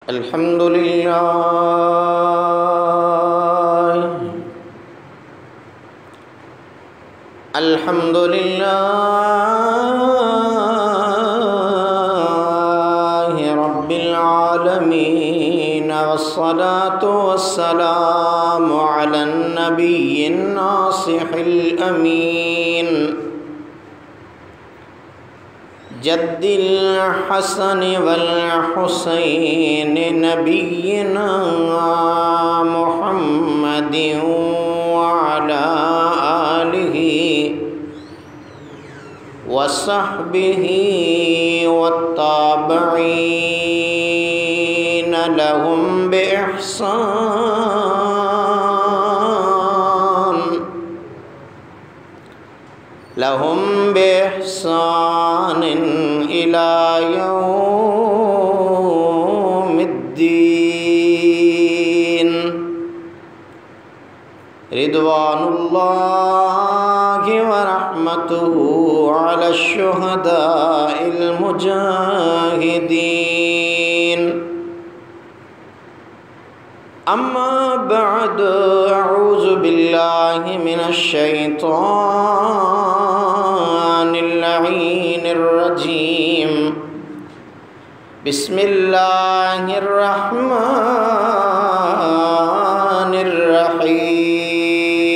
अल्हम्दुलिल्लाहि रब्बिल आलमीन वस्सलातु वस्सलामु अलन नबिय्यिन नासिहिल अमीन जद्दिल हसन वल हुसैन नबिय्यिना मुहम्मदिन व अला आलिहि वसहबिहि वत्ताबिईन लहुम बिइहसान इला यौमिद्दीन रिदवानुल्लाहि व रहमतुहु अला शुहदाइल मुजाहिदीन अम्मा बअद अऊज़ु बिल्लाहि मिनश शैतानिर लईनिर रजीम बिस्मिल्लाहिर रहमानिर रहीम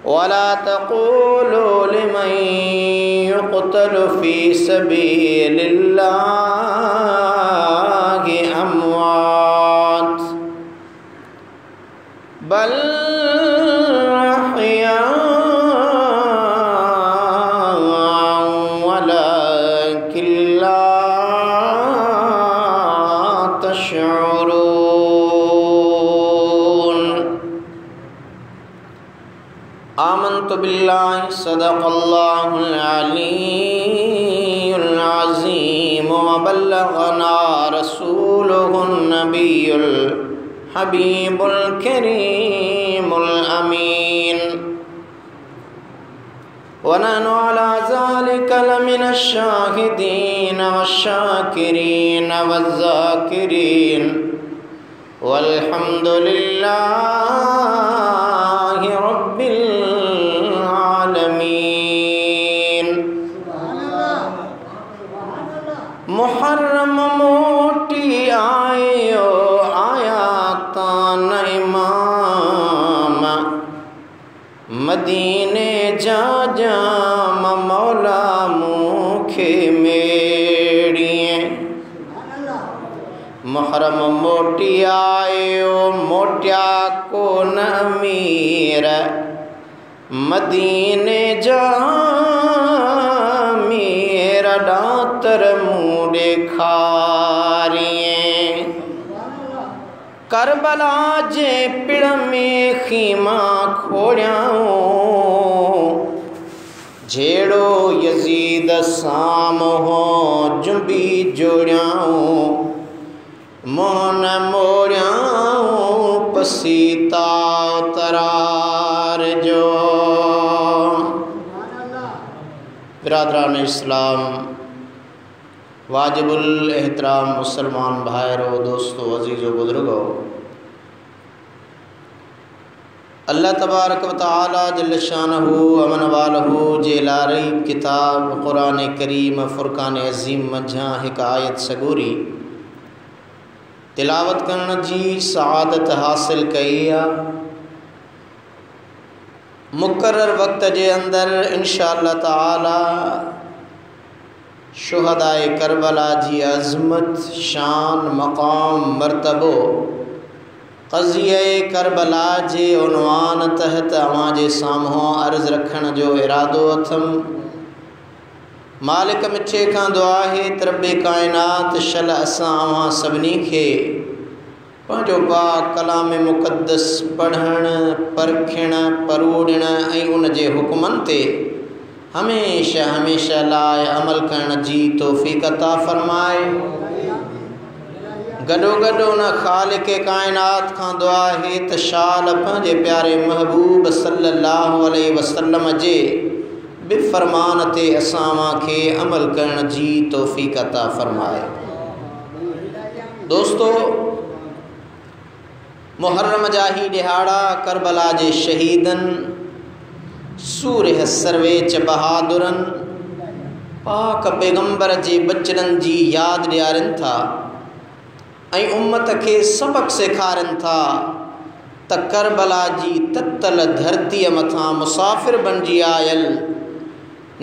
वला तक़ूलू लिमन युक़तलु फ़ी सबीलिल्लाहि अम्वात बल अहयाउ वलाकिन ला तशऊरून। आमन्तु बिल्लाहि सदक़ल्लाहुल अलीयुल अज़ीम व बल्लगना रसूलुहुन नबियुल हबीबुल करीमुल अमीन व नहनु अला ज़ालिका लमिनश शाहिदीन वश्शाकिरीन वज़्ज़ाकिरीन वल्हम्दुलिल्लाहि रब्बिल आलमीन। मुहर्रम मोटी आयो आयातान इमाम मदीने जा जाम मौला मुखे मेड़िए। मुहर्रम मोटी आयो मोटिया को न अमीर मदीने जा मेरा डातर मुँह देखारिए। करबला जे पिड़ में खीमा खोड़ियाऊं झेड़ो यजीद साम हो जुबी जोड़ियाऊं मोन मोड़ियाऊं पसीता तरार जो। बिरादरान इस्लाम, वाजिबुल एहतराम मुसलमान भाइयों, दोस्तों, अजीज़ों, बुजुर्गों, अल्लाह तबारक व तआला जल्ल शानहू अमन वालहू जे लारी किताब कुरान करीम फुरकान अज़ीम मझा हिक आयत सगोरी तिलावत करण जी सआदत हासिल कई आ। मुकर्रर वक्त जे अंदर इंशाअल्लाह ताला शुहदाए करबला जी अज़मत, शान, मक़ाम, मर्तबो क़ज़िया करबला जे उनवान तहत अवां जे साम्हूं अर्ज़ रखण जो इरादो अथम। मालिक मिठे खां दुआ है रब्बे कायनात शल असां अवां सभिनी खे पंहिंजो पाक कलाम मुक़द्दस पढ़ण, परखण, परोड़ण ऐं उन जे हुक्मनि ते हमेशा हमेशा लाइ अमल करण जी तौफ़ीक़ अता फ़रमाए। गडो गडो उन ख़ालिक़ कायनात खां दुआ है त शाल पंहिंजे प्यारे महबूब सल्लल्लाहु अलैहि वसल्लम जे बेफरमान ते असां खे अमल करण जी तौफ़ीक़ अता फरमाए। दोस्तो, मुहर्रम जा ही दिहाड़ा करबला जे शहीदन सूरह सर्वेच बहादुरन पाक पैगंबर जे बचड़न जी याद ॾियारनि था ऐं उम्मत के सबक सेखारनि था त करबला जी तत्तल धरती मथा मुसाफ़िर बणिजी आयल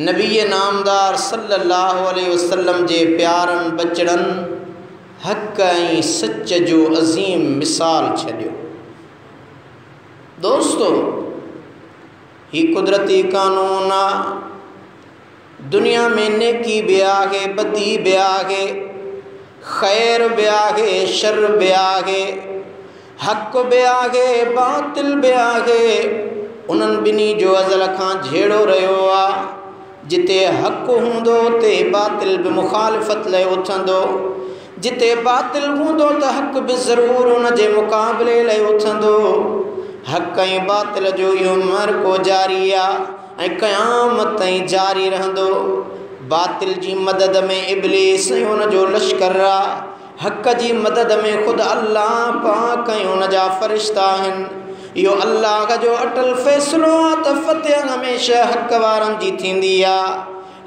नबी नामदार सल्लल्लाहु अलैहि वसल्लम जे प्यारन बचड़न हक़ ऐं सच जो अज़ीम मिसाल छॾियो। दोस्तो, ही कुदरती कानून आ। दुनिया में नेकी भी आहे, बदी भी आहे, खैर भी आहे, शर भी आहे, हक़ भी आहे, बातिल भी आहे। उन्हनि बिनी जो अज़ल खां झेड़ो रहियो आ। जिते हक़ हूंदो ते बातिल भी मुखालिफ़त लाइ उथंदो, जिते बातिल हूंदो त हक़ भी ज़रूर उन जे मुक़ाबले लाइ उथंदो। हक़ ऐं बातिल जो इहो मरको जारी आहे ऐं क़यामत ताईं जारी रहंदो। बातिल जी मदद में इब्लीस ऐं उन जो लश्कर आहे। हक़ जी मदद में ख़ुदि अल्लाह पाक ऐं उन जा फ़रिश्ता आहिनि। इहो अल्लाह जो अटल फ़ैसिलो आहे त फ़तेह हमेशह हक़ वारनि जी थींदी आहे।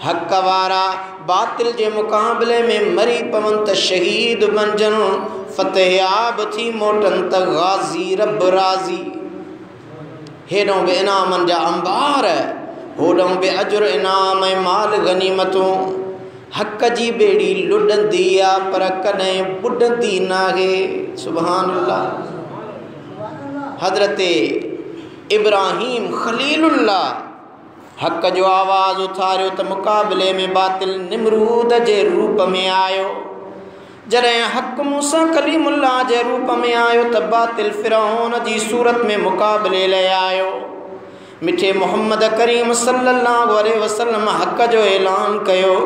हक़ वारा बातिल जे मुक़ाबले में मरी पवनि त शहीद बणजनि, फ़तेहयाब थी मोटनि त गाज़ी रब राज़ी। हेॾों बि इनामनि जा अंबार, होॾों बि अजुर इनाम ऐं माल गनीमतूं। हक़ जी बेड़ी लुॾंदी आहे पर कॾहिं ॿुॾंदी नाहे। सुभान अल्लाह। हज़रत इब्राहीम ख़लीलुल्लाह हक़ जो आवाज़ उथारियो त मुक़ाबले में बातिल निमरूद जे रूप में आयो। जॾहिं हक़ मूसा कलीमुल्लाह जे रूप में आयो त बातिल फ़िरौन जी सूरत में मुक़ाबले लाइ आयो। मिठे मोहम्मद करीम सल्लल्लाहु अलैहि वसल्लम हक़ जो ऐलान कयो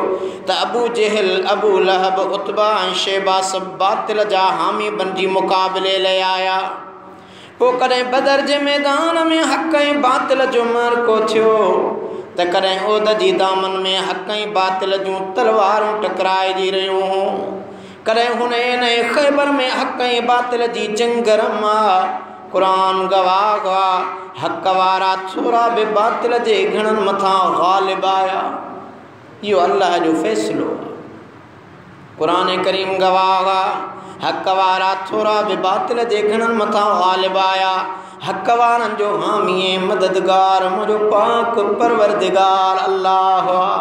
त अबू जहल, अबू लहब, उतबा ऐं शैबा सभु बातिल जा हामी बणिजी मुक़ाबले लाइ आया। पोइ कॾहिं बदर जे मैदान में हक़ ऐं बातिल जो मरको थियो त कॾहिं ओद जी दामन में हक़ ऐं बातिल जूं तलवारूं टकराइजी रहियूं हुयूं। कॾहिं हुनैन ऐं ख़ैबर में हक़ ऐं बातिल जी जंग गरम आहे। क़ुरान गवाह आहे, हक़ वारा थोरा बि बातिल जे घणनि मथां ग़ालिब आया। इहो अल्लाह जो फ़ैसिलो आहे। क़ुरान करीम गवाह आहे, हक़ वारा थोरा बि बातिल जे घणनि मथां ग़ालिब आया। हक़ वारनि जो हामी ऐं मददगार मुंहिंजो पाक परवरदिगार अल्लाह आहे।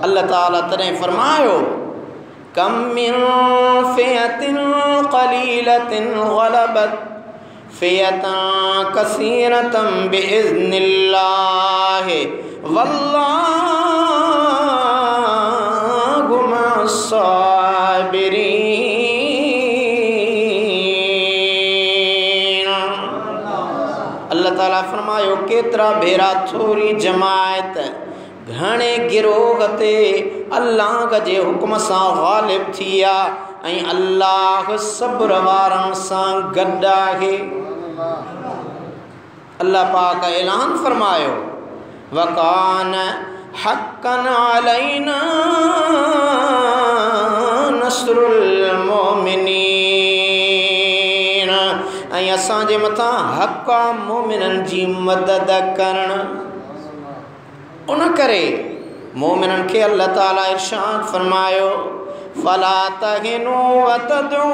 अल्लाह ताला तॾहिं फरमायो, कम मिन फ़ियतिन क़लीलतिन ग़लबत फ़ियतन कसीरतन बिइज़्निल्लाह वल्लाहु मस्साबिरीन। अल्लाह ताला फरमायो, केतिरा भेरा थोरी जमायत घणे गिरोह ते अल्लाह जे हुक्म सां ग़ालिब थिया ऐं अल्लाह सब्र वारनि सां गॾु आहे। अल्लाह पाक ऐलान फरमायो, वकान हक़्क़न अलैना नस्रुल मोमिनीन। ऐं असांजे मथां हक़ आहे मोमिननि जी मदद करणु। उन करे मोमिननि खे अल्लाह ताला इरशाद फरमायो, फला तहिनु वतदू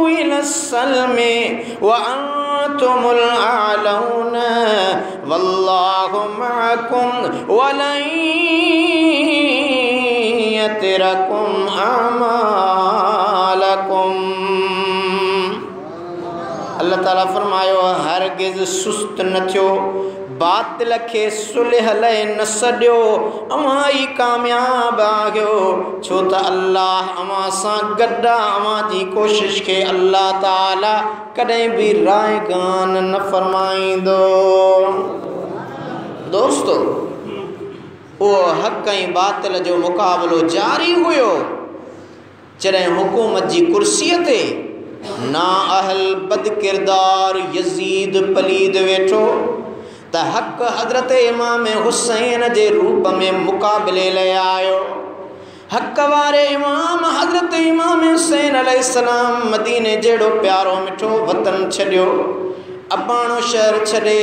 इलस्सल्मि व अंतुमुल आलौन वल्लाहु मअकुम वलन यतिरकुम अमालकुम। अल्लाह ताला फरमायो, हरगिज़ सुस्त न थियो, बातिल खे सुलह लाइ न सॾियो, अवां ई कामयाब आहियो। छो त अल्लाह अवां सां गॾु आहे। अवां जी कोशिश खे अल्लाह ताला कॾहिं बि रायगान न फरमाईंदो। दोस्तो, उहो हक़ ऐं बातिल जो मुक़ाबिलो जारी हुयो। जॾहिं हुकूमत जी कुर्सीअ ते ना अहल बद किरदार यज़ीद पलीद वेठो त हक़ हज़रत इमाम हुसैन जे रूप में मुक़ाबिले ले आयो। हक़ वारे इमाम हज़रत इमाम हुसैन अलैहिस्सलाम मदीने जहिड़ो प्यारो मिठो वतन छॾियो, अबाणो शहर छॾे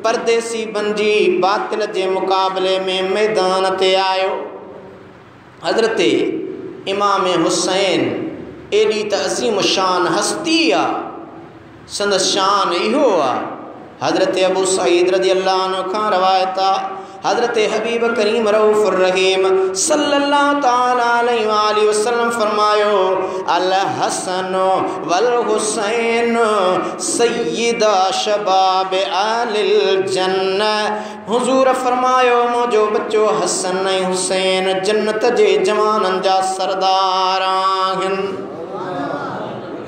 परदेसी बंजी बातिल जे मुक़ाबिले में मैदान ते आयो। हज़रत इमाम हुसैन एडी त अज़ीम शान हस्ती आ, संदस शान इहो आ। हज़रत अबू सईद रज़ियल्लाहु अन्हु खां रवायत आ, हज़रत हबीब करीम रऊफ़ुर रहीम सल्लल्लाहु ताला अलैहि वसल्लम फरमायो, अल हसन वल हुसैन सय्यदा शबाब अहलिल जन्नह। हुजूर फरमायो, मुझो बच्चो हसन ऐं हुसैन जन्नत जे जवाननि जा सरदार आहिनि।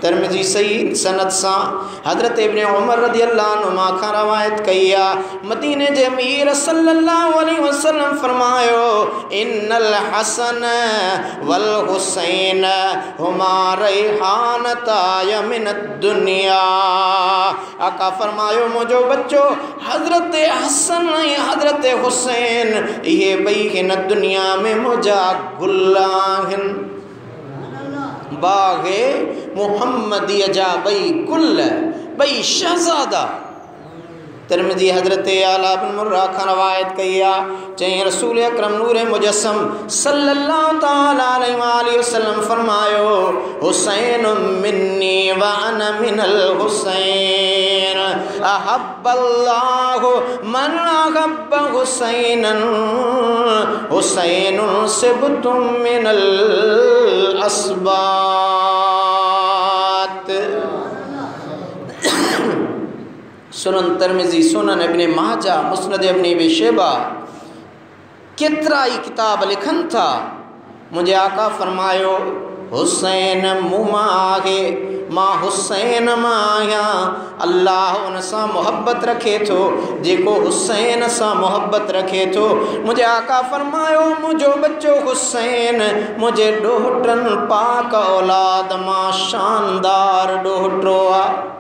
तिरमिज़ी सही सनद सां हज़रत इब्न उमर रज़ियल्लाहु अन्हुमा खां रवायत कई आ, मदीने जे अमीर सल्लल्लाहु अलैहि वसल्लम फरमायो, इन्नल हसन वल हुसैन हुमा रैहानताय मिनद दुनिया। आका फरमायो, मुझो बच्चो हज़रत हसन ऐं हज़रत हुसैन इहे ॿई हिन दुनिया में मुंहिंजा गुल आहिनि। बाग़े मुहम्मदीअ जा ॿई गुल, ॿई शहज़ादा। तिरमिज़ी हज़रत आला बिन मुर्रा खां रवायत कई आ, चई रसूल अकरम नूर मुजस्सम सल्लल्लाहु ताला अलैहि वसल्लम फरमायो, हुसैन मिन्नी व अना मिनल हुसैन, अहब्बल्लाहु मन अहब्ब हुसैनन, हुसैनुन सिब्तुम मिनल अस्बात। सुनन तिरमिज़ी, सुनन इब्न माजा, मुस्नद इब्न अबी शैबा, केतिरा ई किताब लिखनि था। मुंहिंजे आका फरमायो, हुसैन मूं मां आहे, मां हुसैन मां आहियां। अल्लाह उन सां मोहब्बत रखे थो जेको हुसैन सां मोहब्बत रखे थो। मुंहिंजे आका फरमायो, मुंहिंजो बच्चो हुसैन मुंहिंजे ॾोहिटनि पाक औलाद मां शानदार ॾोहिटो आहे।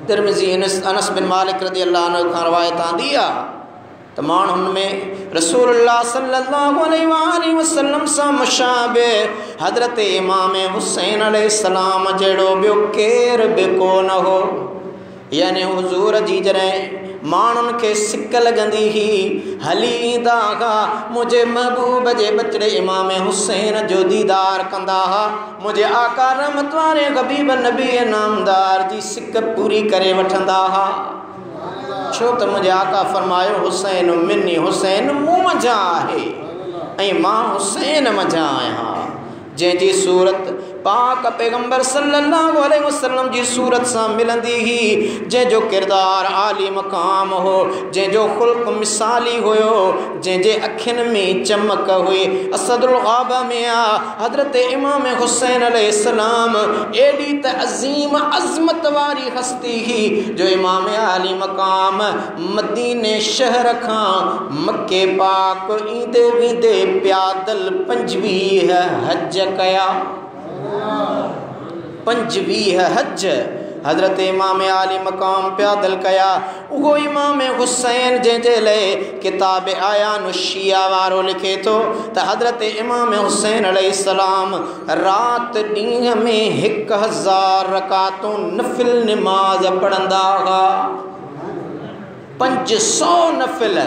तिरमिज़ी अनस बिन मालिक रज़ियल्लाहु अन्हु खां रवायत आंदी आहे त माण्हुनि में रसूलुल्लाह सल्लल्लाहु अलैहि वसल्लम सां मुशाबे हज़रत इमाम हुसैन अलैहिस्सलाम जहिड़ो ॿियो केरु बि कोन हो। यानी हुजूर जी जॾहिं माण्हुनि खे सिक लॻंदी हुई, हली ईंदा हुआ, मुंहिंजे महबूब जे बचड़े इमाम हुसैन जो दीदार कंदा हुआ। मुंहिंजे आका रहमत वारे हबीब नबी नामदार जी सिक पूरी करे वठंदा हुआ। छो त मुंहिंजे आका फरमायो, हुसैन मिन्नी, हुसैन मूं मंझां आहे ऐं मां हुसैन मंझां आहियां। जंहिंजी सूरत पाक पैगंबर सल्लल्लाहु अलैहि वसल्लम जी सूरत सां मिलंदी हुई, जंहिंजो किरदार आली मक़ाम हो, जंहिंजो ख़ुल्क़ मिसाली हुयो, जंहिंजे अखियुनि में चमक हुई। असदुल ग़ाबा में आ हज़रत इमाम हुसैन अलैहिस्सलाम, एडी त अज़ीम अज़मत वारी हस्ती हुई जो इमाम आली मक़ाम मदीने शहर खां मक्के पाक ईंदे वेंदे प्यादल 25 हज कया। 25 हज हज़रत इमाम आली मक़ाम प्यादल कया। उहो इमाम हुसैन जंहिंजे लाइ किताब आयान शिया वारो लिखे थो त हज़रत इमाम हुसैन अलैहिस्सलाम राति ॾींहं में 1000 रकातूं नफ़िल नमाज़ पढ़ंदा हुआ। 500 नफ़िल,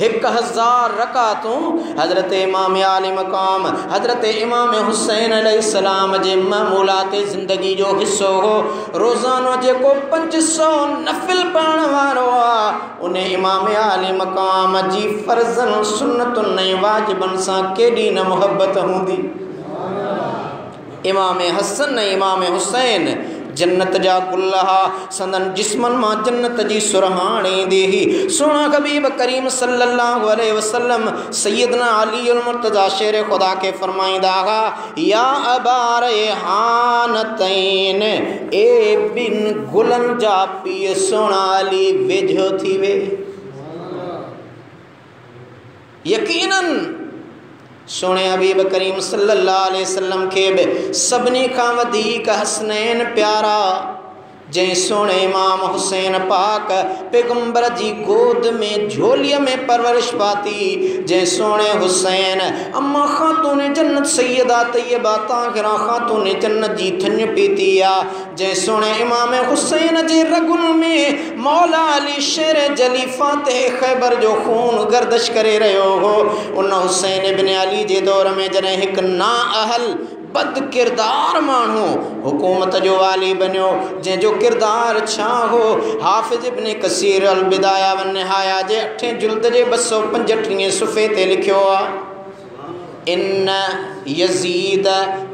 1000 रकातूं हज़रत इमाम आली मक़ाम हज़रत इमाम हुसैन अलैहिस्सलाम जे मामूलात ज़िंदगी जो हिस्सो हो। रोज़ानो जेको 500 नफ़िल पढ़ण वारो आहे, उन इमाम आली मक़ाम जी फ़र्ज़न सुन्नतुनि ऐं वाजिबनि सां केॾी न मुहबत हूंदी। इमाम हसन ऐं इमाम हुसैन जन्नत जा गुल हा, संदन जिस्मन मां जन्नत जी सुरहाण ईंदी हुई। सोना हबीब करीम सल्लल्लाहु अलैहि वसल्लम सैयदना अली अल मुर्तज़ा शेर खुदा के फरमाईंदा हुआ, या अबा रैहानतैन, ए बिन गुलन जा पीउ सोना अली वेझो थी वे। यकीनन सोने हबीब करीम सल्लल्लाहु अलैहि वसल्लम के बि सभिनी खां वधीक हसनैन प्यारा जै सोने इमाम हुसैन पाक पैगंबर जी गोद में झोलिया में परवरिश पाती। जै सोने हुसैन अम्मा खातून जन्नत सैयदा तैयबा ताहिरा खातून जन्नत जी थन पीतिया। जै सोने इमाम हुसैन जे रगुल में मौला अली शेर जली फातिह खैबर जो खून गर्दश करे रहो हो। उन हुसैन इब्न अली जे दौर में जॾहिं एक ना अहल बद किरदार मानू हुकूमत जो वाली बनो, जैजो किरदार छा हो। हाफिज इब्न कसीर अल बिदाया व निहाया जे 8 जुल्द जे 235 सुफ़े ते लिखियो आ, इन यजीद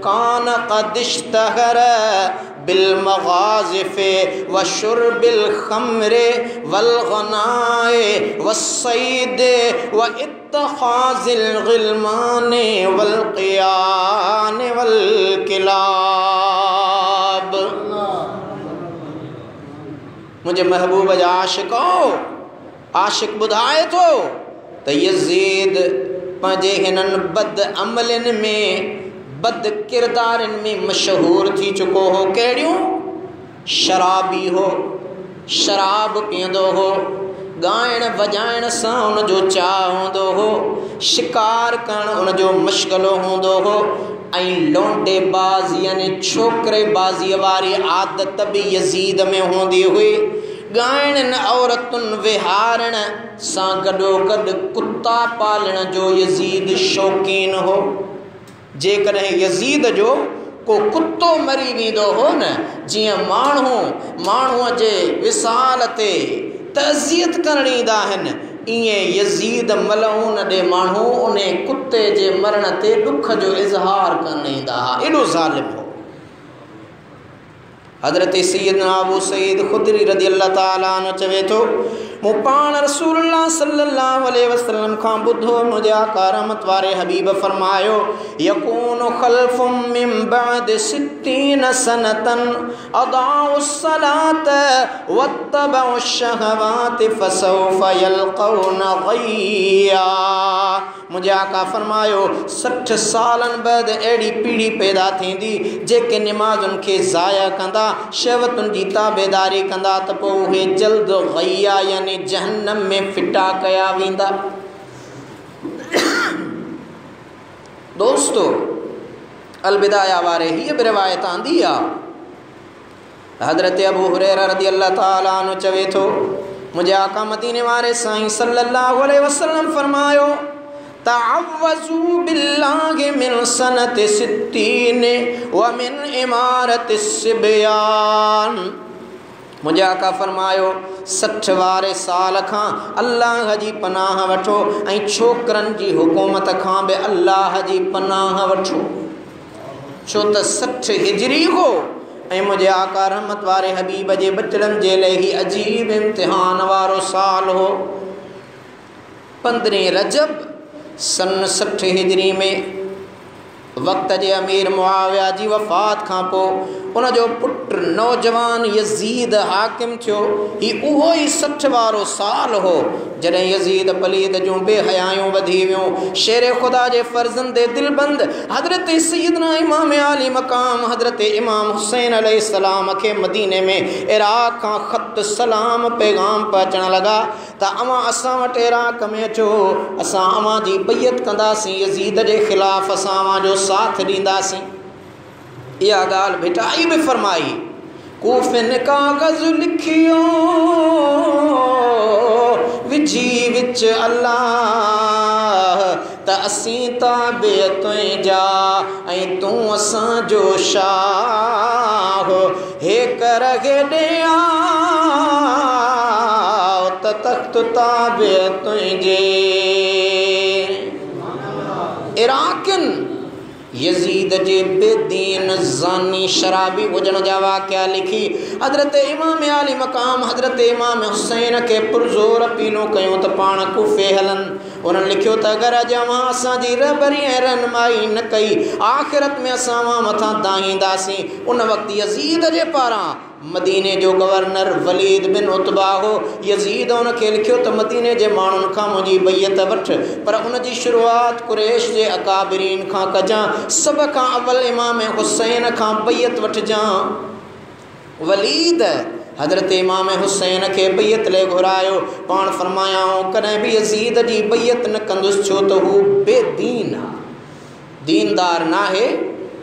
कान क़द इश्तहर बिल मग़ाज़िफ़े व शुर्बिल ख़म्रे वल ग़नाए व सईदे व इत्तिख़ाज़िल ग़िलमाने वल क़ियाने वल किलाब। मुझे महबूब जा आशिक बुधाए तो यजीद पंहिंजे हिननि बद अमलन में बद किरदारन में मशहूर थी चुको हो। कहिड़ियूं? शराबी हो, शराब पींदो हो, गायण वजाइण सां उनजो चाह हूंदो हो, शिकार करण उनजो मशगलो हूंदो हो, ऐं लोंडे बाज़ यानी छोकरे बाज़ी वारी आदत भी यजीद में हूंदी हुई। गायण औरतुन विहारण सां गॾोगॾु कुत्ता पालण जो यजीद शौकीन हो। जेकॾहिं यजीद जो को कुत्तो मरी वेंदो हो न, जियां माण्हूअ जे विसाल ते तज़ियत करण ईंदा आहिनि, ईअं यजीद मलऊन ॾे माण्हू उन कुत्ते जे मरण ते दुख जो इज़हार करण ईंदा हुआ। एॾो ज़ालिम हो। हज़रत सैयदना अबू सईद खुदरी रज़ियल्लाहु ताला अन्हु चवे थो, मूं पाण रसूलुल्लाह सल्लल्लाहु अलैहि वसल्लम खां ॿुधो, मुंहिंजे आका रहमत वारे हबीब फरमायो, यकूनु खल्फुम मिन बअद 60 सनतन अदाउ सलात वत्तबउ शहवात फसौफ यलक़ौन गय्या। मुंहिंजे आका फरमायो 60 सालन बाद अहिड़ी पीढ़ी पैदा थींदी जेके निमाज़ुनि खे ज़ाया कंदा, शहवतुनि जी ताबेदारी कंदा, त पोइ उहे जल्द गय्या यानी जहन्नम में फिटा कया वेंदा। दोस्तों, अलबिदाया वारे हीअ बि रिवायत आंदी आहे। हज़रत अबू हुरैरा रज़ियल्लाहु ताला अन्हु चवे थो, मुंहिंजे आका मदीने वारे साईं सल्लल्लाहु अलैहि वसल्लम फरमायो, तअव्वज़ू बिल्लाहि मिन सनति 60 व मिन इमारति सिबयान। मुंहिंजे आका फरमायो 60 वारे साल खां अल्लाह जी पनाह वठो ऐं छोकरनि जी हुकूमत खां बि अल्लाह जी पनाह वठो, छो त 60 हिजरी हो ऐं मुंहिंजे आका रहमत वारे हबीब जे बचड़नि जे लाइ ही अजीब इम्तिहान वारो साल हो। 15 रजब सन 60 हिजरी में वक़्त जे अमीर मुआविया जी वफ़ात खां पोइ उनजो पुटु नौजवान यजीद हाकिम थियो। ही उहो ई 60 वारो साल हो जॾहिं यजीद पलीद जूं बेहयायूं वधी वियूं। शेर ख़ुदा जे फ़र्ज़ंदे दिलबंद हज़रत सैयदना इमाम आली मक़ाम हज़रत इमाम हुसैन अलैहिस्सलाम खे मदीने में इराक़ खां ख़त सलाम पैगाम पहुचण लॻा त अवां असां वटि इराक़ में अचो, असां अवां जी बैयत कंदासीं, यजीद जे ख़िलाफ़ असां अवां जो साथ ॾींदासीं। इहा ॻाल्हि भिटाई बि फरमाई। कूफ़िन काग़ज़ लिखियो विझी विच अल्लाह त असीं ताबे तुंहिंजा ऐं तूं असांजो शाह, हे कर हेॾियां त तख़्त ताबे तुंहिंजे। इराक़िन यजीद जे बेदीन ज़ानी शराबी हुजण जा वाक़िया लिखी हज़रत इमाम आली मक़ाम हज़रत इमाम हुसैन खे पुरज़ोर अपीलूं कयूं त पाण कूफ़े हलनि। उन्हनि लिखियो त अगरि अॼु अवां असांजी रहबरी ऐं रहनुमाई न कई, आख़िरत में असां अवां मथां दाहींदासीं। उन वक़्तु यजीद जे पारां मदीने जो गवर्नर वलीद बिन उतबा हो। यजीद उनखे लिखियो त मदीने जे माण्हुनि खां मुंहिंजी बैयत वठ, पर उनजी शुरूआत कुरैश जे अकाबिरीन खां कजां, सभ खां अव्वल इमाम हुसैन खां बैयत वठजां। वलीद हज़रत इमाम हुसैन के बैयत ले घुरायो। पाण फरमायाऊं कॾहिं बि यज़ीद जी बैयत न कंदुसि, छो त हू बेदीन आहे, दीनदार नाहे,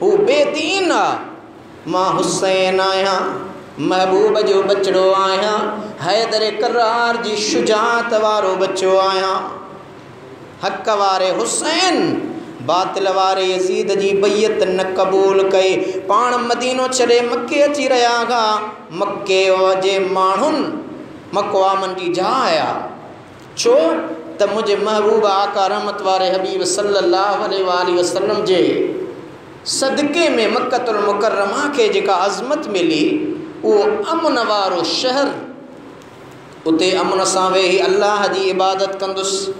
हू बेदीन आहे। मां हुसैन आहियां, महबूब जो बचड़ो आहियां, हैदर करार जी शुजात वारो बच्चो आहियां। हक़ वारे हुसैन बातिल वारे यज़ीद जी बैयत न क़बूल कई। पाण मदीनो छॾे मके अची रहिया हुआ। मके जे माण्हुनि मक़वामनि जी जाइ आहे, छो त मुंहिंजे महबूब आका रहमत वारे हबीब सल्लल्लाहु अलैहि वसल्लम जे सदक़े में मक्कतुल मुकर्रमा खे जेका अज़मत मिली, उहो अमन वारो शहर, उते अमन सां वेही अल्लाह जी इबादत कंदुसि।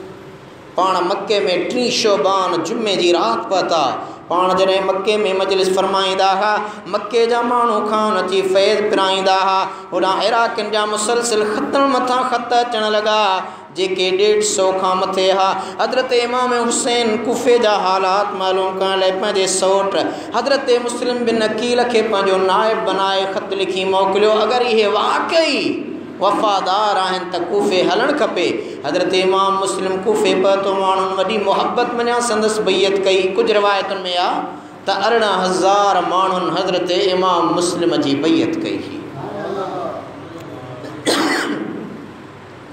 पाण मके में 3 शोबान जुमे जी रात पता। पाण जॾहिं मके में मजलिस फरमाईंदा हुआ, मके जा माण्हू खान अची फैज़ पिराईंदा हुआ। होॾां इराक़नि जा मुसलसिल ख़तनि मथां ख़त अचण लॻा जेके 150 खां मथे हा। हज़रत इमाम हुसैन कुफे जा हालात मालूम करण लाइ पंहिंजे सौट हज़रत मुस्लिम बिन अकील खे पंहिंजो नाइब बनाए ख़त लिखी मोकिलियो। अगरि इहे वाक़ई वफ़ादार आहिनि त कूफ़े हलणु खपे। हज़रत इमाम मुस्लिम कूफ़े पहुतो, माण्हुनि वॾी मुहबत मञा संदसि बैयत कई। कुझु रिवायतुनि में आहे त 18,000 माण्हुनि हज़रत इमाम मुस्लिम जी बैयत कई हुई।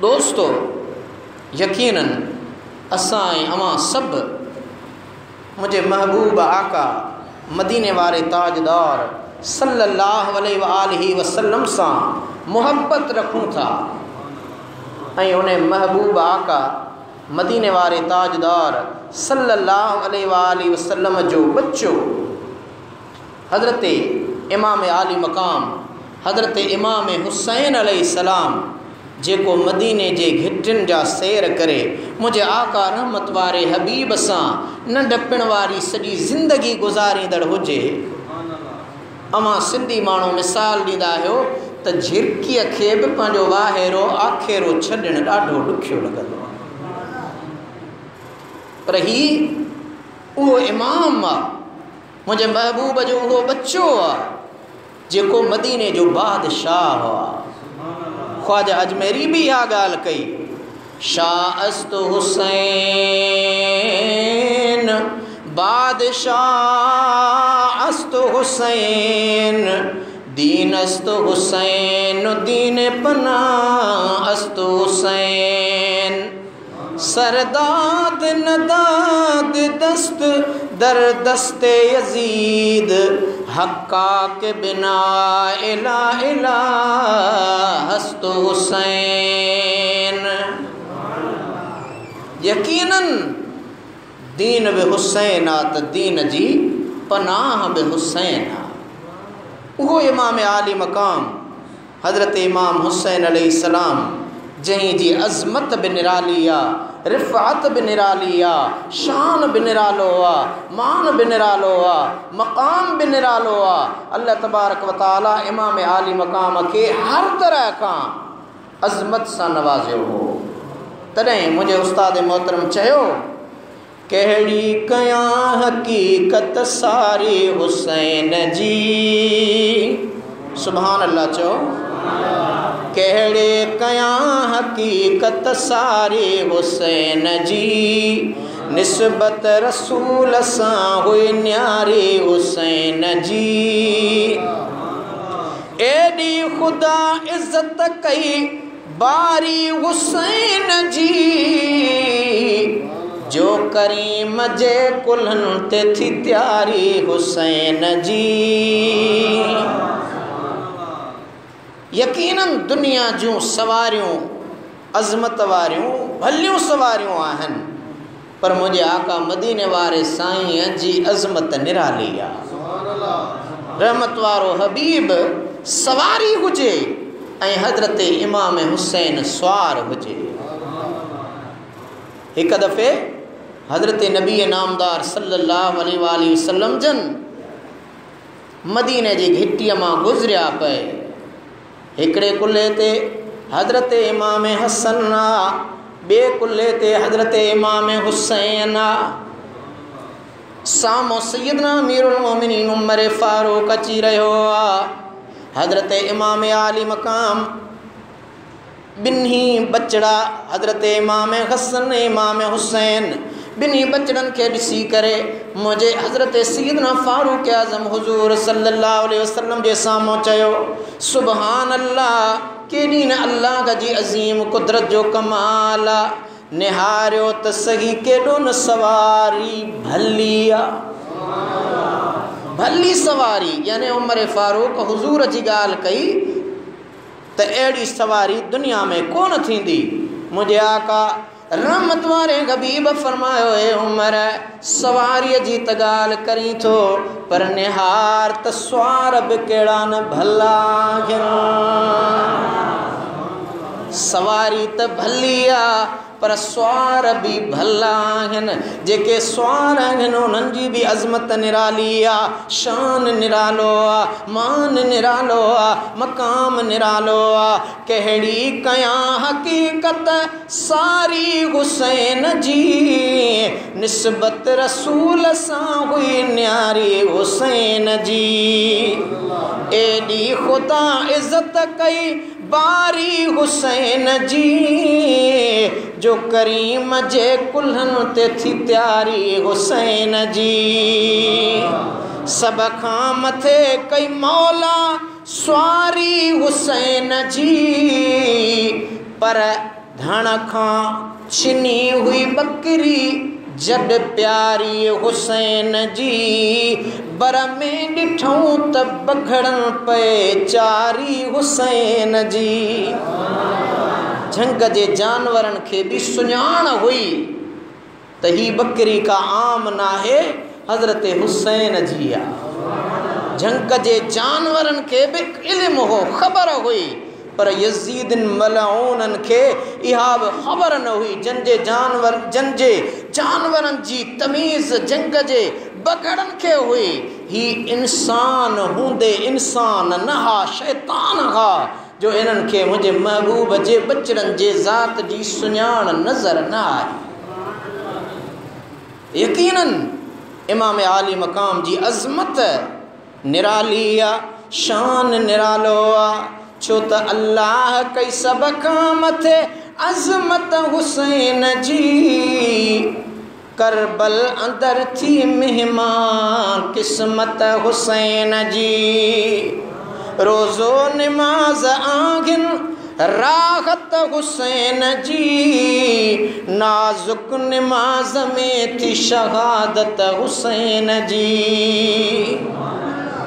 दोस्तो, यकीनन असां ऐं अवां सभु मुंहिंजे महबूब आका मदीने वारे ताजदार सल्लल्लाहु अलैहि वसल्लम सां मुहब्बत रखूं था ऐं उन महबूब आका मदीने वारे ताजदार सल्लल्लाहु अलैहि वसल्लम जो बच्चो हज़रत इमाम आली मक़ाम हज़रत इमाम हुसैन अलैहिस्सलाम जेको मदीने जे घिटियुनि जा सैर करे मुंहिंजे आका रहमत वारे हबीब सां न डपण वारी सॼी ज़िंदगी गुज़ारींदड़ हुजे। अवां सिंधी माण्हू मिसाल ॾींदा आहियो त झिरकीअ खे बि पंहिंजो वाहेरो आखेरो छॾणु ॾाढो ॾुखियो लॻंदो आहे, पर ही उहो इमाम आहे, मुंहिंजे महबूब जो उहो बच्चो आहे जेको मदीने जो बादशाह आहे। ख्वाजा अजमेरी भी इहा ॻाल्हि कई, शाह अस्त हुसैन बादशाह अस्त हुसैन दीन अस्त हुसैन दीन पना अस्त हुसैन सरदाद नदाद दस्त दर दस्ते यजीद हक्का के बिना इला इला हस्त हुसैन। यकीनन दीन बि हुसैन आ त दीन जी पनाह बि हुसैन आ। उहो इमाम आली मक़ाम हज़रत इमाम हुसैन अलैहिस्सलाम जंहिं जी अज़मत बि निराली आहे, रिफ़ात बि निराली आहे, शान बि निरालो आहे, मान बि निरालो आहे, मक़ाम बि निरालो आहे। अल्लाह तबारक व तआला इमाम आली मक़ाम खे हर तरह खां अज़मत सां नवाज़ियो हो। तॾहिं मुंहिंजे उस्ताद मोहतरम चयो, कहिड़ी कयां हक़ीक़त सारी हुसैन जी, सुभान अल्लाह चओ, कहिड़े कयां हक़ीक़त सारी हुसैन जी, निस्बत रसूल सां हुई न्यारी हुसैन जी। एॾी ख़ुदा इज़्ज़त कई बारी हुसैन जी, जो करीम जे कुल्हनि ते थी त्यारी हुसैन जी। यकीनन दुनिया जूं सवारियूं अज़मत वारियूं भलियूं सवारियूं आहिनि, पर मुंहिंजे आका मदीने वारे साईं जी अज़मत निराली आहे। रहमत वारो हबीब सवारी हुजे ऐं हज़रत इमाम हुसैन स्वार हुजे। हिकु दफ़े हज़रत नबी नामदार सल्लल्लाहु अलैहि वसल्लम जन मदीने जी घिटीअ मां गुज़रिया पए। हिकिड़े कुल्हे ते हज़रत इमाम हसन आहे, ॿिए कुल्हे ते हज़रत इमाम हुसैन आहे। सामो सैयदना अमीरुल मोमिनीन उमर फारूक अची रहियो आहे। हज़रत इमाम आली मकाम बिन्ही बचड़ा हज़रत इमाम हसन इमाम हुसैन बिन्ही बचड़न के ॾिसी करे मुझे हज़रत सैयदना फारूक आज़म हुज़ूर सल्लल्लाहु अलैहि वसल्लम जे साम्हूं चयो सुबहान अल्लाह केॾी न अल्लाह जी अज़ीम कुदरत जो कमाल आहे निहारियो त सही केॾो न सवारी भली आहे भली सवारी यानी उमर फारूक हुज़ूर जी ॻाल्हि कई त अहिड़ी सवारी दुनिया में कोन थींदी मुझे आका रहमत वारे हबीब फरमायो ए उमर सवारीअ जी त ॻाल्हि करी थो पर निहार त स्वार बि कहिड़ा न भला सवारी त भली आहे पर स्वार भी भला आहिनि जेके स्वार आहिनि उन्हनि जी भी अज़मत निराली आहे शान निरालो आहे मान निरालो आहे मक़ाम निरालो आहे कहिड़ी कयां हक़ीक़त सारी हुसैन जी निस्बत रसूल सां हुई न्यारी हुसैन जी एॾी ख़ुदा इज़त कई बारी हुसैन जी जो करीम जे कुल्हनि ते थी प्यारी हुसैन जी सब खां मथे कई मौला स्वारी हुसैन जी पर धण खां छिनी हुई बकरी जड प्यारी हुसैन जी बर में ॾिठूं त बघड़न पे चारी हुसैन जी झंग जे जानवरन के भी सुञाण हुई त ही बकरी का आम नाहे हज़रत हुसैन जी आहे झंग जे जानवरन के भी इल्म हो ख़बर हुई पर यजीदिन मलऊनन के इहा बि ख़बर न हुई जंजे जानवरन जी तमीज़ जंग जे बगड़न के हुई ही इंसान हूंदे इंसान न हा शैतान हा जो इन्हनि खे मुंहिंजे महबूब जे बचड़न जे ज़ात जी सुञाण नज़र न आई यकीनन इमाम आली मकाम जी अज़मत निराली आहे शान निरालो आहे छो त अल्लाह कई सब खां मथे अज़मत हुसैन जी करबल अंदर थी मेहमान किस्मत हुसैन जी रोज़ो नमाज आगिन राहत हुसैन जी नाजुक नमाज में थी शहादत हुसैन जी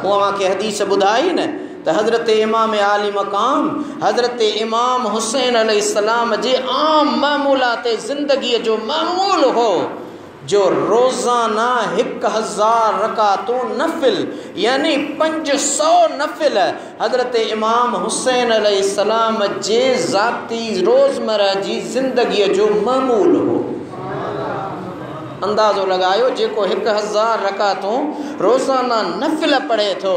वहाँ के हदीस बुधाई न तो हज़रत इमाम आली मकाम हज़रत इमाम हुसैन अलैहिस्सलाम जे आम मामूलात ज़िंदगी जो मामूल हो जो रोज़ाना 1000 रकातों नफिल यानी 500 नफिल हज़रत इमाम हुसैन अलैहिस्सलाम जे ज़ाती रोज़मर्रा जी ज़िंदगी जो मामूल हो अंदाज़ो लगायो जेको 1000 रकातों रोज़ाना नफिल पढ़े थो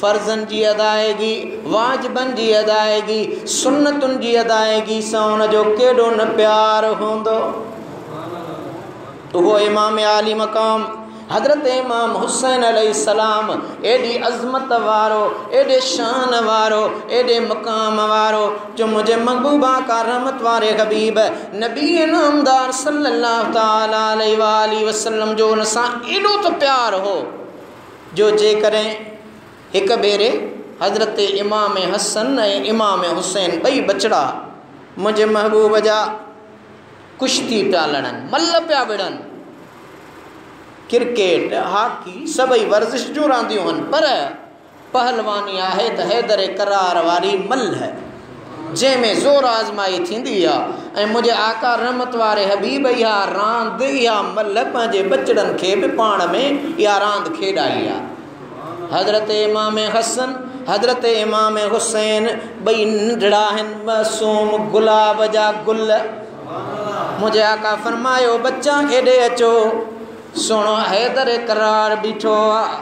फ़र्ज़न जी अदायगी वाजिबन जी अदायगी सुन्नतुन जी अदायगी सां उन जो केॾो न प्यार हूंदो वो इमाम आली मकाम हज़रत इमाम हुसैन अलैहिस्सलाम एडी अज़मत वारो एडे शान वारो एडे मकाम वारो जो मुझे महबूबा का रहमत वारे हबीब नबी नामदार सल्लल्लाहु ताला अलैहि वसल्लम जो उन सां एडो तो प्यार हो जो जे करें एक बेरे हज़रत इमाम हसन ऐं इमाम हुसैन ॿई बचड़ा मुझे महबूब जा कुश्ती पिया लड़न मल्ल पिया विड़न क्रिकेट हॉकी सभई वर्जिश जो रांदियूं आहिनि पर पहलवानी आहे त हैदर करार वारी मल्ल जंहिंमें ज़ोर आज़माई थींदी आहे ऐं मुंहिंजे आका रहमत वारे हबीब इहा रांदि इहा मल्ल पंहिंजे बचड़नि खे बि पाण में इहा रांदि खेॾाई आहे हज़रत इमाम हसन हज़रत इमाम हुसैन ॿई नंढड़ा आहिनि मासूम गुलाब जा गुल मुझे आका फरमायो बच्चा खेॾे अचो सोनो हैदर करार बीठो आहे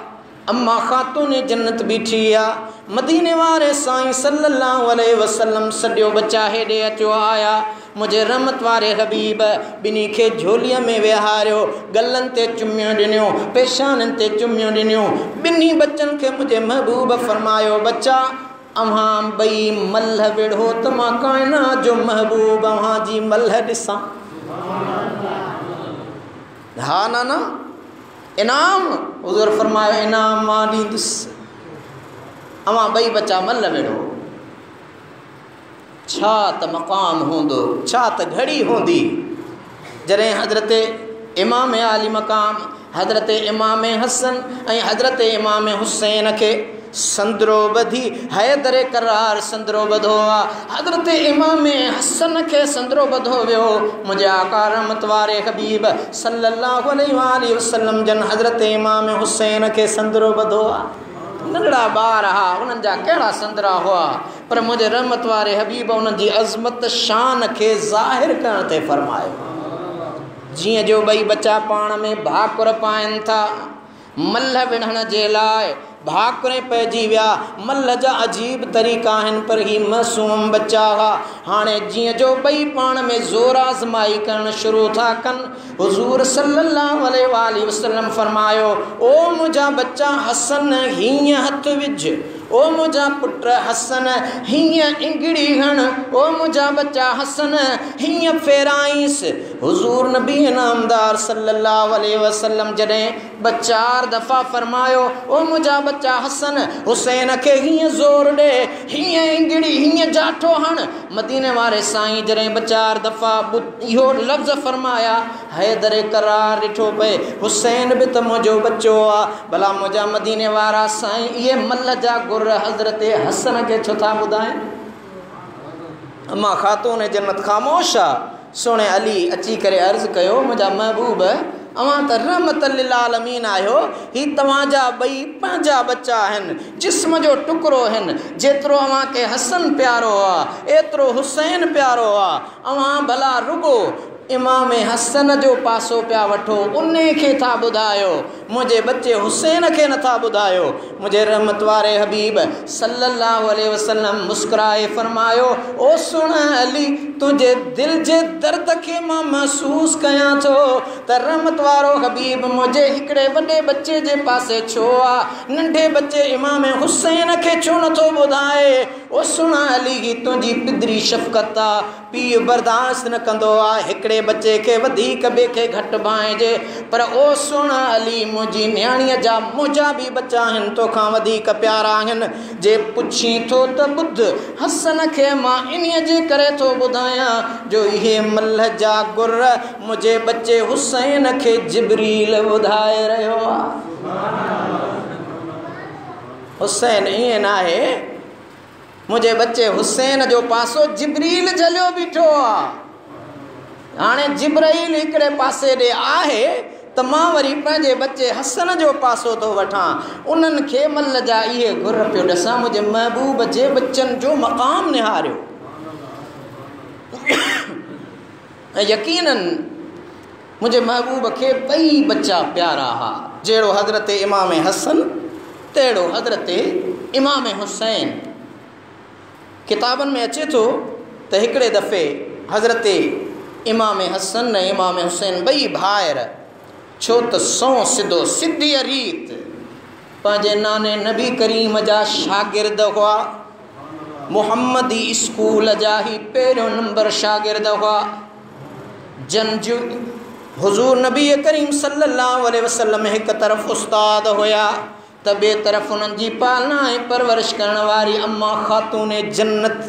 अम्मा ख़ातून जन्नत बीठी आहे मदीने वारे साईं सल्लल्लाहु अलैहि वसल्लम सॼो बच्चा हेॾे अचो आया मुझे रहमत वारे हबीब बिनी खे झोलीअ में विहारियो गलन ते चुमियो ॾिनियो पेशाननि ते चुमियो ॾिनियो बिनी बच्चन के मुझे महबूब फरमायो बच्चा अवां बई मल्ह वेढ़ो त मां काइनात जो महबूब अवां जी मल्ह ॾिसां। हा ना इनाम हुज़ूर फरमायो इनाम मां ॾींदुसि। अवां ॿई बच्चा मल्ह वेढ़ो, छा त मक़ाम हूंदो, छा त घड़ी हूंदी जॾहिं हज़रत इमाम आली मक़ाम हज़रत इमाम हसन ऐं हज़रत इमाम हुसैन खे संदरो ॿधी हैदर करार संदरो ॿधो आहे। हज़रत इमाम हसन खे संदरो ॿधो वियो। मुंहिंजे आका रहमत वारे हबीब सल्लल्लाहु अलैहि वसल्लम जन हज़रत इमाम हुसैन खे संदरो ॿधो आहे। नंढड़ा ॿार हा, उन्हनि जा कहिड़ा संदरा हुआ, पर मुंहिंजे रहमत वारे हबीब उन्हनि जी अज़मत शान खे ज़ाहिर करण ते फरमायो। जीअं जो ॿई बच्चा पाण में भाकुर पाइनि था, मल्ह विढ़ण जे लाइ भाकुरें पइजी विया। मल्ह जा अजीब तरीक़ा आहिनि, पर ही मासूम बच्चा हुआ। हाणे जीअं जो ॿई पाण में ज़ोर आज़माई करणु शुरू था कनि, हुज़ूर सल्लल्लाहु अलैहि वसल्लम फरमायो, ओ मुंहिंजा बच्चा हसन हीअं हथ विझ, ओ मुंहिंजा पुट हसन हीअं इंगड़ी हण, ओ मुंहिंजा बच्चा हसन हीअं फेराईंसि। हुज़ूर नबी नामदार सल्लल्लाहु अलैहि वसल्लम जॾहिं ॿ चार दफ़ा फरमायो, ओ मुंहिंजा बच्चा हसन हुसैन खे हीअं ज़ोर ॾे, हीअं इंगड़ी हीअं जाठो हण। मदीने वारे साईं जॾहिं ॿ चार दफ़ा इहो लफ़्ज़ फरमाया, हैदर करार ॾिठो पए, हुसैन बि त मुंहिंजो बच्चो आहे। भला मुंहिंजा मदीने वारा साईं इहे मल्ह जा गुर हज़रत हसन खे छो था ॿुधाइनि? अम्मा ख़ातून जन्नत ख़ामोश आहे। सुहिणे अली अची करे अर्ज़ु कयो, मुंहिंजा महबूब अवां त रहमत लिल आलमीन आहियो, ही तव्हांजा ॿई पंहिंजा बच्चा आहिनि, जिस्म जो टुकड़ो आहिनि। जेतिरो अवां खे हसन प्यारो आहे एतिरो हुसैन प्यारो आहे। अवां भला रुगो इमाम हसन जो पासो पिया वठो, उन खे था ॿुधायो, मुंहिंजे बच्चे हुसैन खे नथा ॿुधायो। मुंहिंजे रहमत वारे हबीब सल्लल्लाहु अलैहि वसल्लम मुस्कुराए फरमायो, ओ सुण अली, तुंहिंजे दिलि जे दर्द खे मां महसूस कयां थो त रहमत वारो हबीब मुंहिंजे हिकिड़े वॾे बच्चे जे पासे छो आहे, नंढे बच्चे इमाम हुसैन खे छो नथो ॿुधाए। ओ सुण अली, ही तुंहिंजी पिदरी शफ़क़त आहे, पीउ बर्दाश्त न कंदो आहे हिकिड़े बच्चे खे वधीक ॿिए खे घटि भांइजे, पर ओ सुण अली, मुंहिंजी न्याणीअ जा मुंहिंजा बि बच्चा आहिनि, तोखां वधीक प्यारा आहिनि। जे पुछी थो त ॿुध, हसन खे मां इन्हीअ जे करे थो ॿुधायां जो इहे मल्ह जा गुर मुंहिंजे बच्चे हुसैन खे जिब्रील ॿुधाए रहियो आहे। हुसैन ईअं न आहे, मुंहिंजे बच्चे हुसैन जो पासो जिब्रील झलियो बीठो आहे। हाणे जिब्राईल हिकिड़े पासे ॾे आहे त मां वरी पंहिंजे बच्चे हसन जो पासो थो वठां, उन्हनि खे मल्ह जा इहे गुर पियो ॾिसां। मुंहिंजे महबूब जे बच्चनि जो मक़ाम निहारियो। ऐं यकीनन मुंहिंजे महबूब खे ॿई बच्चा प्यारा हुआ, जहिड़ो हज़रत इमाम हसन तहिड़ो हज़रत इमाम हुसैन। किताबनि में अचे थो त हिकिड़े दफ़े हज़रत इमाम हसन ऐं इमाम हुसैन ॿई भाइर, छो त सिधो सिधी रीत पंहिंजे नाने नबी करीम जा शागिर्द हुआ, मुहम्मदी स्कूल जा ही पहिरियों नंबर शागिर्द हुआ। जंजू हुज़ूर नबी करीम सल्लल्लाहु अलैहि वसल्लम हिकु तरफ़ उस्ताद हुया त ॿिए तरफ़ उन्हनि जी पालना ऐं परवरिश करण वारी अम्मा ख़ातून जन्नत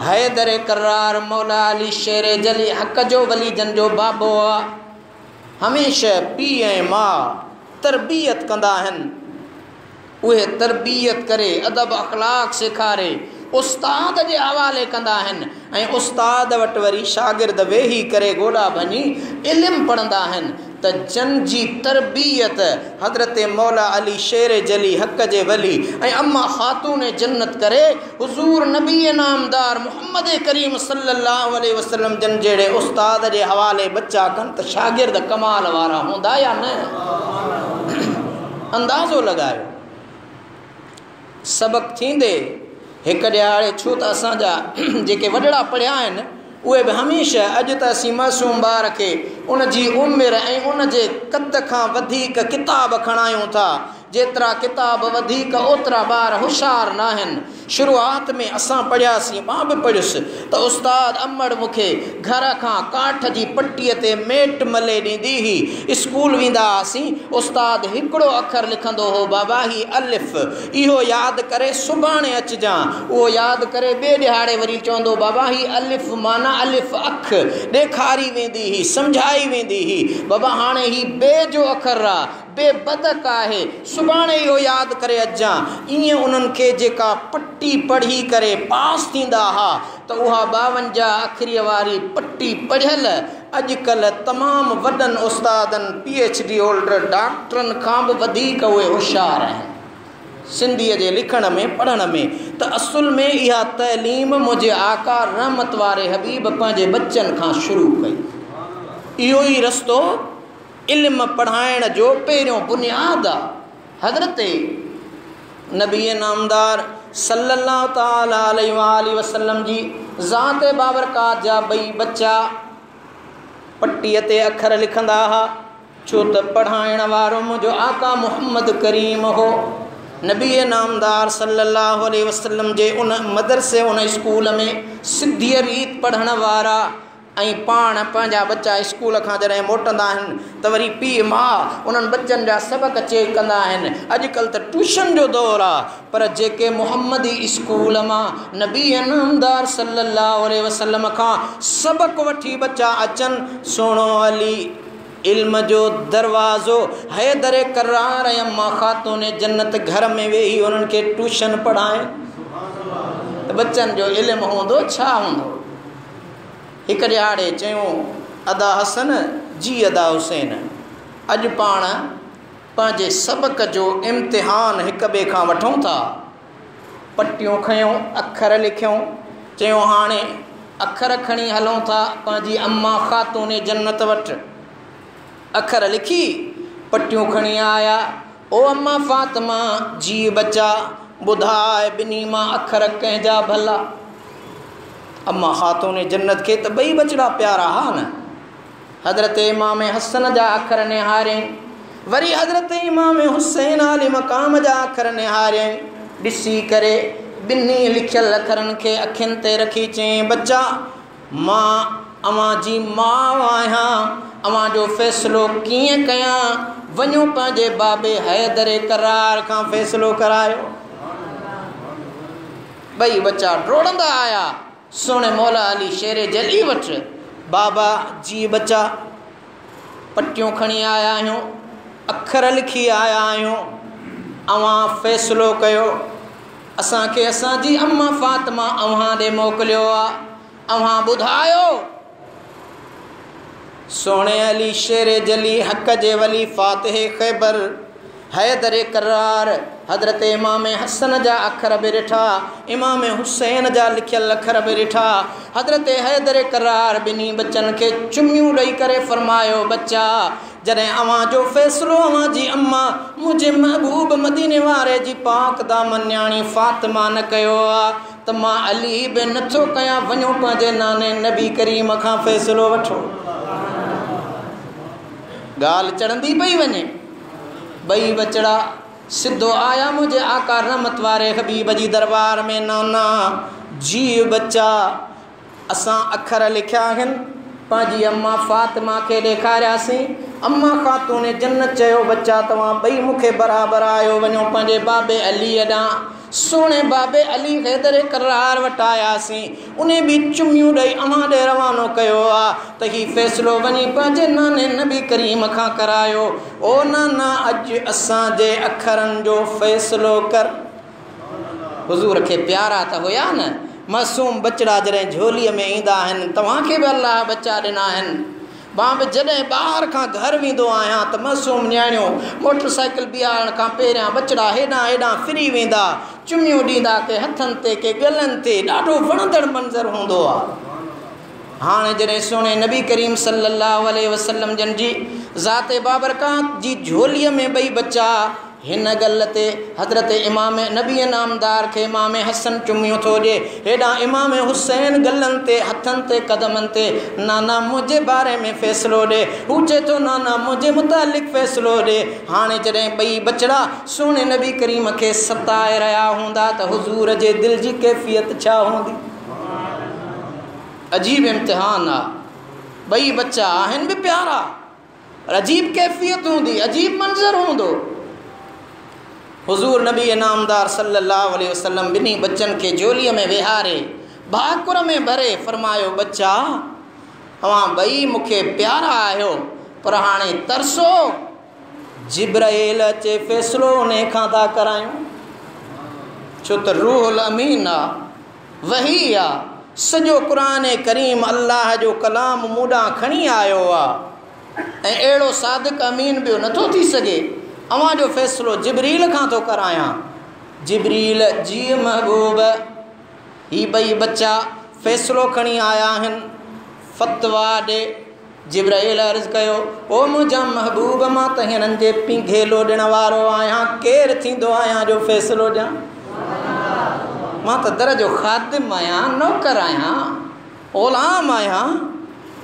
हैदर करार मौला अली शेर जली हक़ जो वली जन जो बाबो आहे। हमेशह पीउ ऐं माउ तरबियत कंदा आहिनि, उहे तरबियत करे अदब अख़लाक सेखारे उस्ताद जे हवाले कंदा आहिनि, ऐं उस्ताद वटि वरी शागिर्द वेही करे गोॾा भञी इल्मु पढ़ंदा आहिनि त जन जी तरबियत हज़रत मौला अली शेर जली हक़ जे वली ऐं अम्मा ख़ातून जन्नत करे हुज़ूर नबी नामदार मुहम्मद करीम सल्लल्लाहु अलैहि वसल्लम जन जहिड़े उस्ताद जे हवाले बच्चा कनि त शागिर्द कमाल वारा हूंदा या न? अंदाज़ो लॻायो। सबक़ थींदे हिकु ॾियारे, छो त असांजा जेके वॾड़ा पढ़िया आहिनि उहे बि हमेशह अॼु त असीं मासूम ॿार खे उन जी उमिरि ऐं उन जे क़द खां वधीक किताब खणायूं था, जेतिरा किताब वधीक ओतिरा ॿार होशियार न आहिनि। शुरूआत में असां पढ़ियासीं, मां बि पढ़ियुसि, त उस्ताद अमड़ मूंखे घर खां काठ जी पटीअ ते मेट मले ॾींदी हुई। स्कूल वेंदा हुआसीं, उस्ताद हिकिड़ो अखर लिखंदो हो, बाबा ही अलिफ, इहो यादि करे सुभाणे अचिजांइ। उहो यादि करे ॿिए ॾिहाड़े वरी चवंदो, बाबा ही अलिफ माना अलिफ अख, ॾेखारी वेंदी हुई, सम्झाई वेंदी हुई। बाबा हाणे ही ॿिए जो अखर आहे, बेबदक आहे, सुभाणे इहो यादि करे अचिजांइ। ईअं उन्हनि खे जेका पटी पढ़ी करे पास थींदा हुआ, त उहा 52 अखरीअ वारी पटी पढ़ियल अॼुकल्ह तमामु वॾनि उस्तादनि PhD होल्डर डॉक्टरनि खां बि वधीक उहे होशियार आहिनि सिंधीअ जे लिखण में पढ़ण में। त असुल में इहा तइलीम मुंहिंजे आका रहमत वारे हबीब पंहिंजे बच्चनि खां शुरू कई। इहो ई रस्तो इल्म पढ़ाइण जो पहिरियों बुनियाद आहे। हज़रत नबी नामदार सल्लल्लाहु ताला अलैहि वसल्लम जी ज़ात बाबरकात जा 2 बच्चा पट्टीअ ते अखर लिखंदा हुआ, छो त पढ़ाइण वारो मुंहिंजो आका मुहम्मद करीम हो। नबी नामदार सल्लल्लाहु अलैहि वसल्लम जे उन मदरसे उन स्कूल में सिद्धीअ रीत पढ़ण वारा ऐं पाण पंहिंजा बच्चा स्कूल खां जॾहिं मोटंदा आहिनि त वरी पीउ माउ उन्हनि बच्चनि जा सबक़ चेक कंदा आहिनि। अॼुकल्ह त ट्यूशन जो दौरु आहे, पर जेके मुहम्मदी स्कूल मां नबी नामदार सल्लल्लाहु अलैहि वसल्लम खां सबक़ वठी बच्चा अचनि, सुहिणो अली इल्म जो दरवाज़ो हैदर करार ऐं अम्मा ख़ातून जन्नत घर में वेही उन्हनि खे ट्यूशन पढ़ाए, त बच्चनि जो इल्मु हूंदो छा हूंदो। हिकु ॾिहाड़े चयूं, अदा हसन जी अदा हुसैन, अॼु पाण पंहिंजे सबक़ जो इम्तिहान हिक ॿिए खां वठूं था। पटियूं खयूं, अखर लिखियूं, चयूं हाणे अखर खणी हलूं था पंहिंजी अम्मा ख़ातून जन्नत वटि। अखर लिखी पटियूं खणी आया, ओ अम्मा फातिमा जी बच्चा ॿुधाए ॿिन्ही मां अखर कंहिंजा भला। अम्मा ख़ातून जन्नत खे त 2 बचड़ा प्यारा हा न। हज़रत इमाम हसन जा अखर निहारियईं, वरी हज़रत इमाम हुसैन आली मक़ाम जा अखर निहारियईं। ॾिसी करे ॿिन्ही लिखियल अखरनि खे अखियुनि ते रखी चयईं, बच्चा मां अव्हां जी माउ आहियां, अव्हां जो फ़ैसिलो कीअं कयां, वञो पंहिंजे बाबे हैदर करार खां फ़ैसिलो करायो। 2 बच्चा डोड़ंदा आया सोने मौला अली शेर जली वटि। बाबा जी बच्चा पटियूं खणी आया आहियूं, अखर लिखी आया आहियूं, अव्हां फ़ैसिलो कयो। असांखे असांजी अम्मा फातिमा अव्हां ॾे मोकिलियो आहे, अव्हां ॿुधायो। सोने अली शेर जली हक़ जे वली फातिह ख़ैबर हैदर करार हज़रत इमाम हसन जा अखर बि ॾिठा, इमाम हुसैन जा लिखियल अखर बि ॾिठा। हज़रत हैदर करार ॿिन्ही बच्चनि खे चुमियूं ॾेई करे फ़रमायो, बच्चा जॾहिं अव्हां जो फ़ैसिलो अव्हां जी अम्मा मुंहिंजे महबूब मदीने वारे जी पाक दामन न्याणी फातिमा न कयो आहे, त मां अली बि नथो कयां। वञो पंहिंजे नाने नबी करीम खां फ़ैसिलो वठो। ॻाल्हि चढ़ंदी पई वञे। 2 बचड़ा सिधो आया मुंहिंजे आका रहमत वारे हबीब जी दरबार में, नाना जी बच्चा असां अखर लिखिया आहिनि, पंहिंजी अम्मा फातिमा खे ॾेखारियासीं। अम्मा ख़ातून जन्नत चयो, बच्चा तव्हां 2 मूंखे बराबरि आहियो, वञो पंहिंजे बाबे अली ॾांहुं। सोने बाबे अली हैदर करार वटि आयासीं, उन बि चुमियूं ॾेई अव्हां ॾे रवानो कयो आहे त हीउ फ़ैसिलो वञी पंहिंजे नाने नबी करीम खां करायो। ओ नाना अॼु असांजे अखरनि जो फ़ैसिलो कर। हुज़ूर खे प्यारा त हुया न, मासूम बचड़ा जॾहिं झोलीअ में ईंदा आहिनि, तव्हांखे बि अलाह बच्चा ॾिना आहिनि। मां बि जॾहिं ॿाहिरि खां घर वेंदो आहियां त मासूम न्याणियूं मोटरसाइकिल बीहारण खां पहिरियां बचड़ा हेॾां हेॾां फिरी वेंदा, चुमियूं ॾींदा, के हथनि ते के गलनि ते, ॾाढो वणंदड़ मंज़र हूंदो आहे। हाणे जॾहिं सोने नबी करीम सल्लल्लाहु अलैहि वसल्लम जन जी ज़ात बाबरकात जी झोलीअ में 2 बच्चा हिन गल ते हज़रत इमाम नबी नामदार के इमाम हसन चुमियो थो ॾे, हेॾा इमाम हुसैन गलनि ते हथनि ते क़दमनि ते नाना मुंहिंजे बारे में फ़ैसिलो ॾे। हू चए थो नाना मुंहिंजे मुतालिक़ फ़ैसिलो ॾे। हाणे जॾहिं ॿई बचड़ा सोने नबी करीम खे सताए रहिया हूंदा त हुज़ूर जे दिलि जी कैफ़ियत छा हूंदी। अजीब इम्तिहान आहे। ॿई बच्चा आहिनि बि प्यारा, अजीब कैफ़ियत हूंदी, अजीब मंज़र हूंदो। हुज़ूर नबी नामदार सल्लल्लाहु अलैहि वसल्लम ॿिन्ही बच्चनि खे झोलीअ में वेहारे भाकुर में भरे फरमायो, बच्चा तव्हां ॿई मूंखे प्यारा आहियो, पर हाणे तरसो जिब्राईल अचे फ़ैसिलो उन खां था करायूं। छो त रूहुल अमीन आहे, वही आहे, सॼो क़ुरान करीम अल्लाह जो कलाम मूंॾां खणी आयो आहे ऐं अहिड़ो सादिक़ अमीन ॿियो नथो थी सघे। अवां जो फ़ैसिलो जिब्रील खां थो करायां। जिब्रील जी महबूब ही ॿई बच्चा फ़ैसिलो खणी आया आहिनि, फ़तवा ॾे। जिब्राईल अर्ज़ कयो, ओ मुंहिंजा महबूब मां त हिननि जे पींघेलो ॾिण वारो आहियां, केरु थींदो आहियां जो फ़ैसिलो ॾियां? मां त दर जो ख़ादिम आहियां, नौकर आहियां, ग़ुलाम आहियां।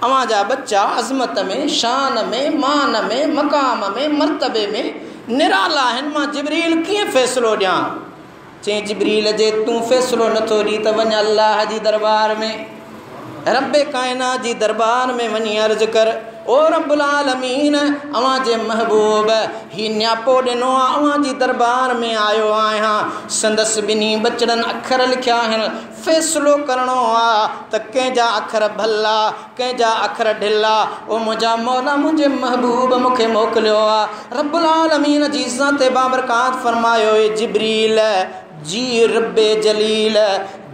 अवां जा बच्चा अज़मत में, शान में, मान में, मक़ाम में, मर्तबे में निराला आहिनि, मां जिब्रील कीअं फ़ैसिलो ॾियां? चई जिब्रील जे तूं फ़ैसिलो नथो ॾी त वञ अल्लाह जी दरबार में, रब्बे कायनात जी दरबार में वञी अर्ज़ कर, ओ रब्बुल आलमीन अवां जे महबूब ही न्यापो ॾिनो आहे, अवां जी दरबार में आयो आहियां। संदसि ॿिन्ही बचड़नि अखर लिखिया आहिनि। फ़ैसिलो करिणो आहे त कंहिंजा अखर भला, कंहिंजा अखर ढिला। ओ मुंहिंजा मौला, मुंहिंजे महबूब मूंखे मोकिलियो आहे। रब्बुल आलमीन जी ज़ात बाबरकात फरमायो, जिब्रील जी रब्बे जलील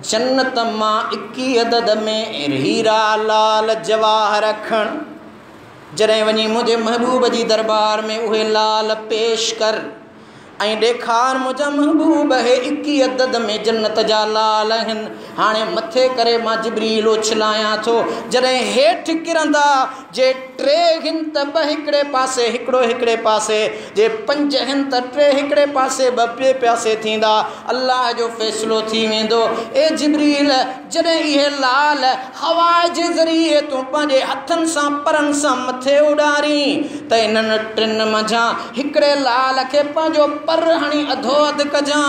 जन्नत मां 21 अदद में हीरा लाल जवाहर खण, जॾहिं वञी मुंहिंजे महबूब जी दरबार में उहे लाल पेश कर ऐं ॾेखार मुंहिंजा महबूब हे 21 अदद में जन्नत जा लाल आहिनि। हाणे मथे करे मां जिब्रील उछलायां थो, जॾहिं हेठि किरंदा जे 3 आहिनि त 2 हिकिड़े पासे, हिकिड़ो हिकिड़े पासे, जे 5 आहिनि त 3 हिकिड़े पासे, 2 ॿिए पासे थींदा। अल्लाह जो फ़ैसिलो थी वेंदो। ए जिब्रील जॾहिं इहे लाल हवा जे ज़रिए तूं पंहिंजे हथनि सां परनि सां मथे उॾारी त इन्हनि 3 मंझां हिकिड़े लाल खे पंहिंजो पर हणी अधो अधु कजां।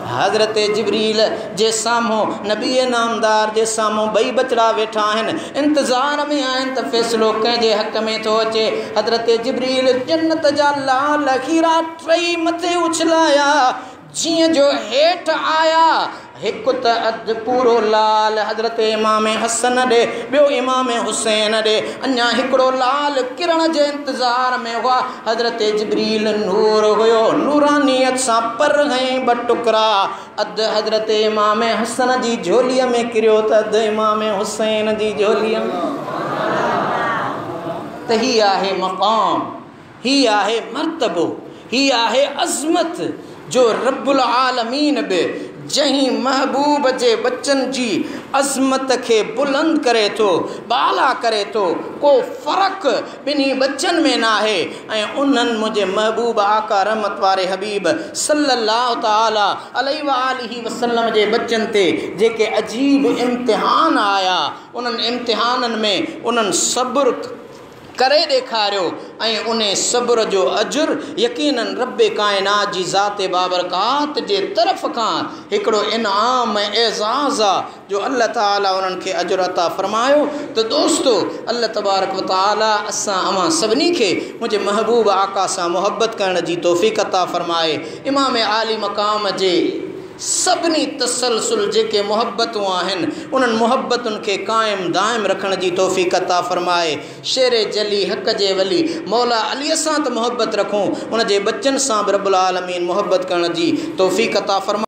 हज़रत जिब्रील जे साम्हूं नबी नामदार जे साम्हूं ॿई बचड़ा वेठा आहिनि, इंतज़ार में आहिनि त फ़ैसिलो कंहिंजे हक़ में थो अचे। हज़रत जिब्रील जन्नत जा लाल हीरा 3 मथे उछलाया, जीअं जो हेठि आया हिकु त अधु पूरो लाल हज़रत इमाम हसन ॾे, ॿियो इमाम हुसैन ॾे, अञा हिकिड़ो लाल किरण जे इंतज़ार में हुआ। हज़रत जिब्रील नूर हुयो, नूरानियत सां पर हईं 2 टुकड़ा, अधु हज़रत इमाम हसन जी झोलीअ में किरियो त अधु इमाम हुसैन जी झोलीअ में। त ही आहे मक़ाम, ही आहे मर्तबो, ही आहे अज़मत जो रब्बुल आलमीन बि जहीं महबूब जे बच्चन जी अज़मत के बुलंद करे तो, बाला करे तो, को फ़र्क बिनी बच्चन में ना है। उन्हन मुझे महबूब आका रहमत वारे हबीब सल्लल्लाहु ताला अलैहि वालिहि वसल्लम जे बच्चन ते जेके अजीब इम्तिहान आया, उन्हन इम्तिहानन में उन्हन सब्र करे ॾेखारियो ऐं उन सब्र जो अजुर यकीनन रब्बे कायनात जी ज़ात बाबरकात जे तरफ़ खां हिकिड़ो इनाम ऐं एज़ाज़ आहे जो अल्लाह ताला उन्हनि खे अजुर अता फ़रमायो। त दोस्तो अल्लाह तबारक व ताला असां अवां सभिनी खे मुंहिंजे महबूब आका सां मुहब्बत करण जी तौफ़ीक़ अता फ़रमाए। इमाम आली मक़ाम जे सभिनी तसलसल जेके मुहब्बतूं आहिनि उन्हनि मुहब्बतुनि खे क़ाइम दाइम रखण जी तौफ़ीक़ अता फ़रमाए। शेरे जली हक़ जे वली मौला अलीअ सां त मुहब्बत रखूं, उन जे बच्चनि सां बि रब्बुल आलमीन मुहब्बत करण जी तौफ़ीक़ अता फ़रमाए।